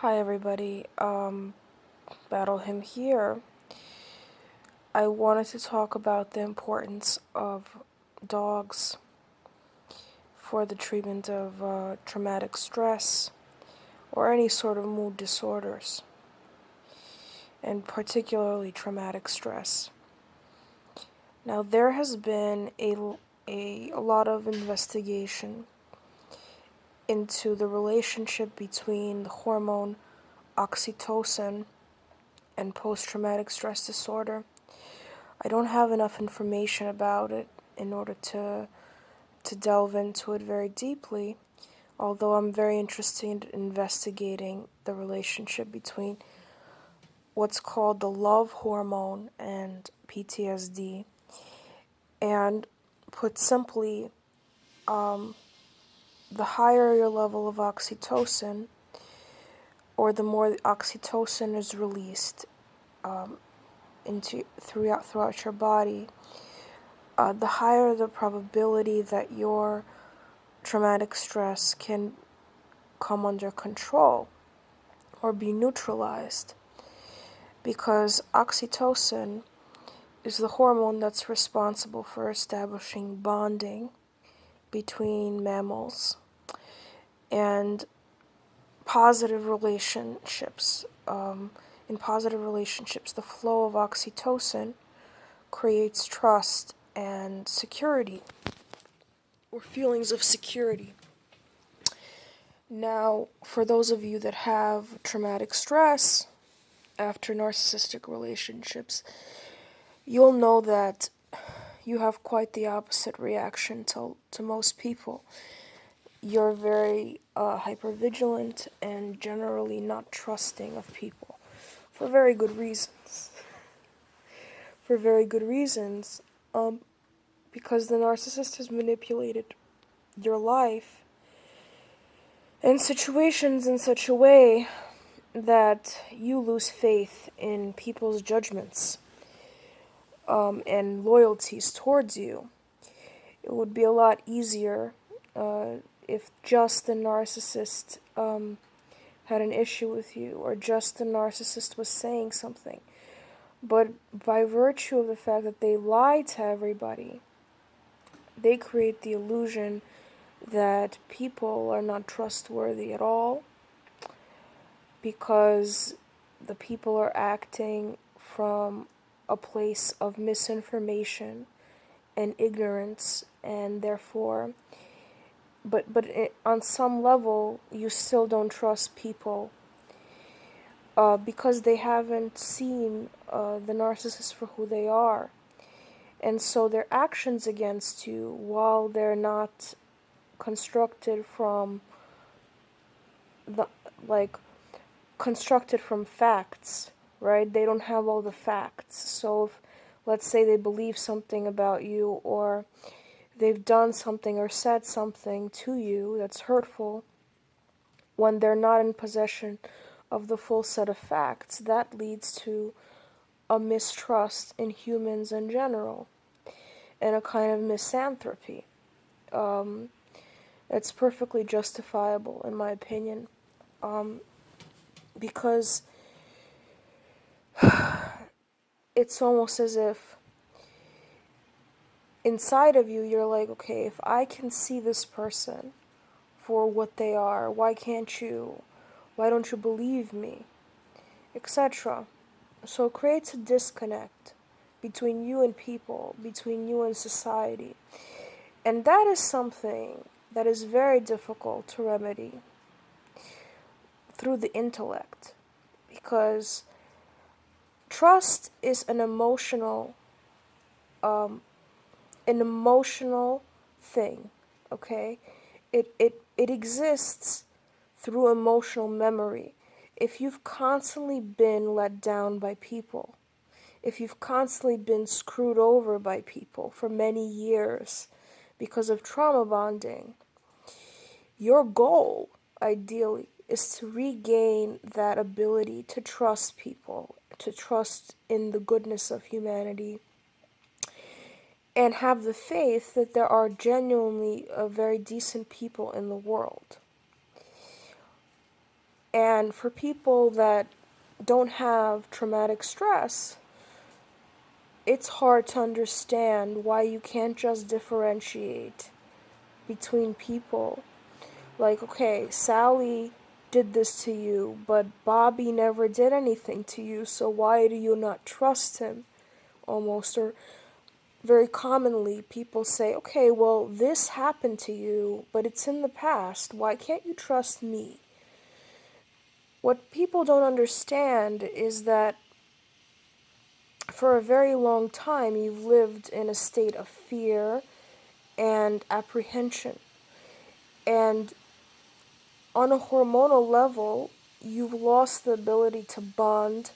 Hi everybody, Battle Him here. I wanted to talk about the importance of dogs for the treatment of traumatic stress or any sort of mood disorders, and particularly traumatic stress. Now, there has been a lot of investigation into the relationship between the hormone oxytocin and post-traumatic stress disorder. I don't have enough information about it in order to delve into it very deeply, although I'm very interested in investigating the relationship between what's called the love hormone and PTSD. And put simply, the higher your level of oxytocin, or the more the oxytocin is released into throughout your body, the higher the probability that your traumatic stress can come under control or be neutralized, because oxytocin is the hormone that's responsible for establishing bonding between mammals and positive relationships. In positive relationships, the flow of oxytocin creates trust and security, or feelings of security. Now, for those of you that have traumatic stress after narcissistic relationships, you'll know that you have quite the opposite reaction to most people. You're very hypervigilant and generally not trusting of people for very good reasons. For very good reasons, because the narcissist has manipulated your life and situations in such a way that you lose faith in people's judgments and loyalties towards you. It would be a lot easier if just the narcissist had an issue with you, or just the narcissist was saying something. But by virtue of the fact that they lie to everybody, they create the illusion that people are not trustworthy at all, because the people are acting from a place of misinformation and ignorance, and therefore, on some level, you still don't trust people because they haven't seen the narcissist for who they are. And so their actions against you, while they're not constructed from the constructed from facts, right? They don't have all the facts. So if, let's say, they believe something about you, or they've done something or said something to you that's hurtful, when they're not in possession of the full set of facts, that leads to a mistrust in humans in general, and a kind of misanthropy. It's perfectly justifiable, in my opinion, because it's almost as if inside of you, you're like, okay, if I can see this person for what they are, why can't you? Why don't you believe me? Etc. So it creates a disconnect between you and people, between you and society. And that is something that is very difficult to remedy through the intellect, because trust is an emotional thing, okay? It exists through emotional memory. If you've constantly been let down by people, if you've constantly been screwed over by people for many years because of trauma bonding, your goal, ideally, is to regain that ability to trust people, to trust in the goodness of humanity, and have the faith that there are genuinely very decent people in the world. And for people that don't have traumatic stress, it's hard to understand why you can't just differentiate between people. Like, okay, Sally did this to you, but Bobby never did anything to you, so why do you not trust him? Almost, or very commonly, people say, okay, well, this happened to you, but it's in the past. Why can't you trust me? What people don't understand is that for a very long time, you've lived in a state of fear and apprehension. And on a hormonal level, you've lost the ability to bond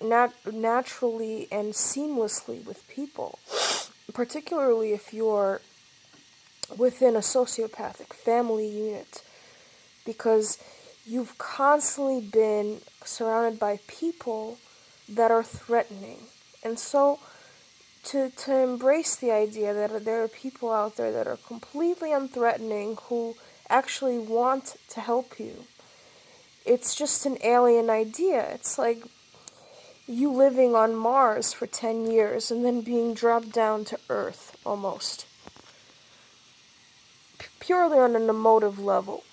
naturally and seamlessly with people, particularly if you're within a sociopathic family unit, because you've constantly been surrounded by people that are threatening. And so to embrace the idea that there are people out there that are completely unthreatening who actually want to help you, it's just an alien idea. It's like you living on Mars for 10 years and then being dropped down to Earth, almost. Purely on an emotive level.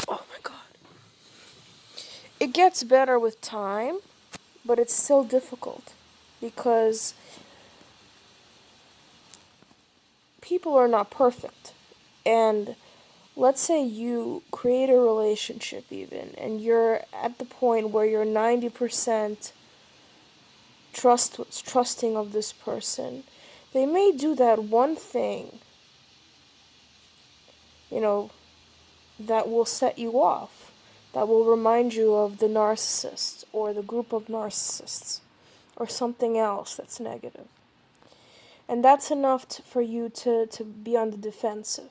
Oh my god. It gets better with time, but it's still difficult because people are not perfect. And let's say you create a relationship even, and you're at the point where you're 90% trusting of this person. They may do that one thing, you know, that will set you off, that will remind you of the narcissist or the group of narcissists or something else that's negative. And that's enough for you to be on the defensive.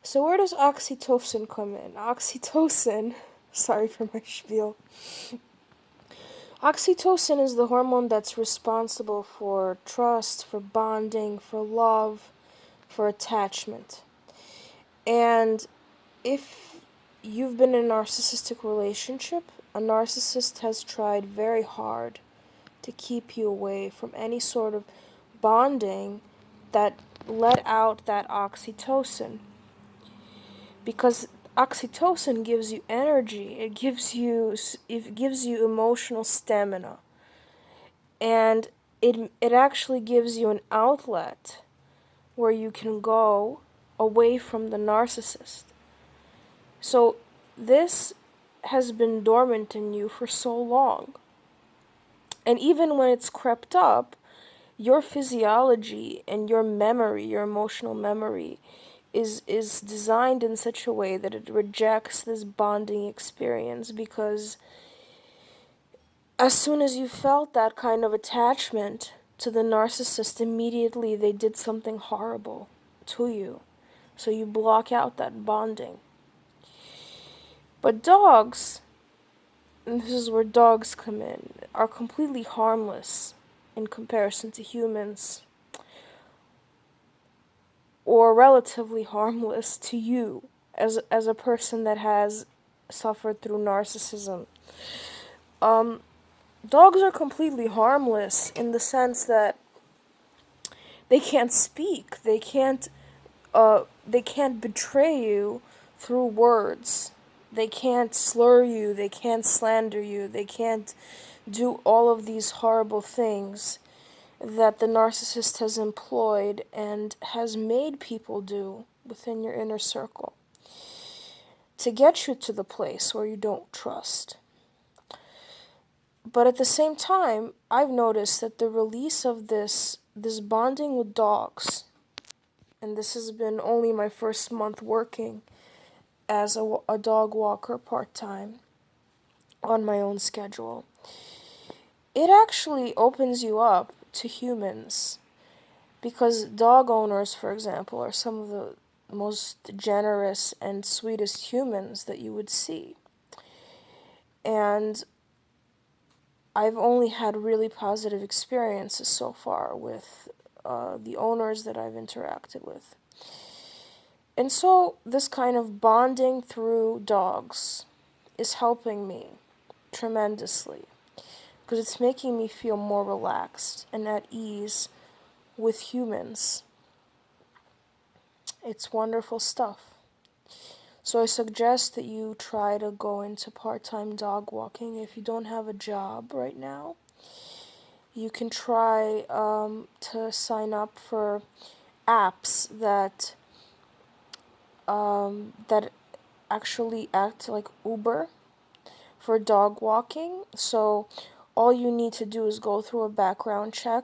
So where does oxytocin come in? Oxytocin, sorry for my spiel. Oxytocin is the hormone that's responsible for trust, for bonding, for love, for attachment. And if you've been in a narcissistic relationship, a narcissist has tried very hard to keep you away from any sort of bonding that let out that oxytocin. Because oxytocin gives you energy, it gives you emotional stamina. And it actually gives you an outlet where you can go away from the narcissist. So this has been dormant in you for so long. And even when it's crept up, your physiology and your memory, your emotional memory, is designed in such a way that it rejects this bonding experience, because as soon as you felt that kind of attachment to the narcissist, immediately they did something horrible to you. So you block out that bonding. But dogs, and this is where dogs come in, are completely harmless in comparison to humans, or relatively harmless to you as a person that has suffered through narcissism. Dogs are completely harmless in the sense that they can't speak, they can't betray you through words. They can't slur you, they can't slander you, they can't do all of these horrible things that the narcissist has employed and has made people do within your inner circle to get you to the place where you don't trust. But at the same time, I've noticed that the release of this bonding with dogs, and this has been only my first month working as a dog walker part-time on my own schedule, it actually opens you up to humans, because dog owners, for example, are some of the most generous and sweetest humans that you would see. And I've only had really positive experiences so far with the owners that I've interacted with. And so this kind of bonding through dogs is helping me tremendously because it's making me feel more relaxed and at ease with humans. It's wonderful stuff. So I suggest that you try to go into part-time dog walking if you don't have a job right now. You can try to sign up for apps that actually act like Uber for dog walking. So all you need to do is go through a background check.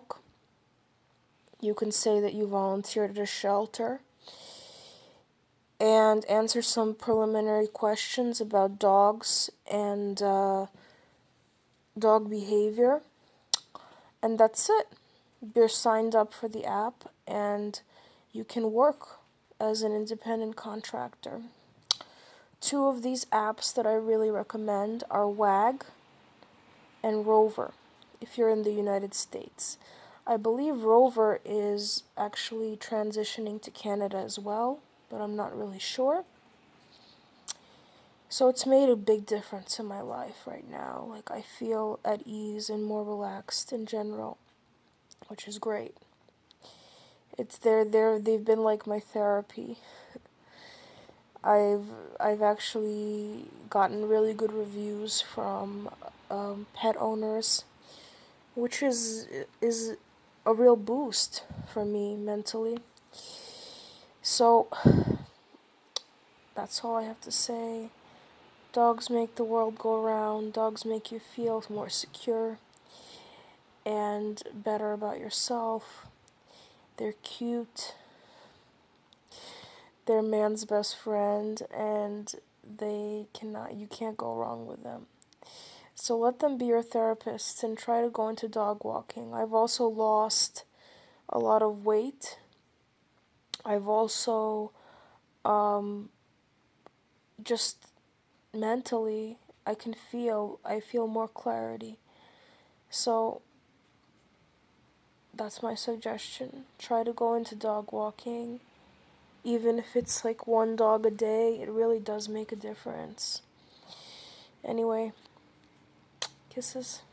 You can say that you volunteered at a shelter and answer some preliminary questions about dogs and dog behavior. And that's it. You're signed up for the app and you can work as an independent contractor. Two of these apps that I really recommend are WAG and Rover if you're in the United States. I believe Rover is actually transitioning to Canada as well, but I'm not really sure. So it's made a big difference in my life right now. Like I feel at ease and more relaxed in general, which is great. They've been like my therapy. I've I've actually gotten really good reviews from pet owners, which is a real boost for me mentally. So that's all I have to say. Dogs make the world go round. Dogs make you feel more secure and better about yourself. They're cute. They're man's best friend, and you can't go wrong with them. So let them be your therapists and try to go into dog walking. I've also lost a lot of weight. I've also just mentally I feel more clarity. So that's my suggestion. Try to go into dog walking. Even if it's like one dog a day, it really does make a difference. Anyway, kisses.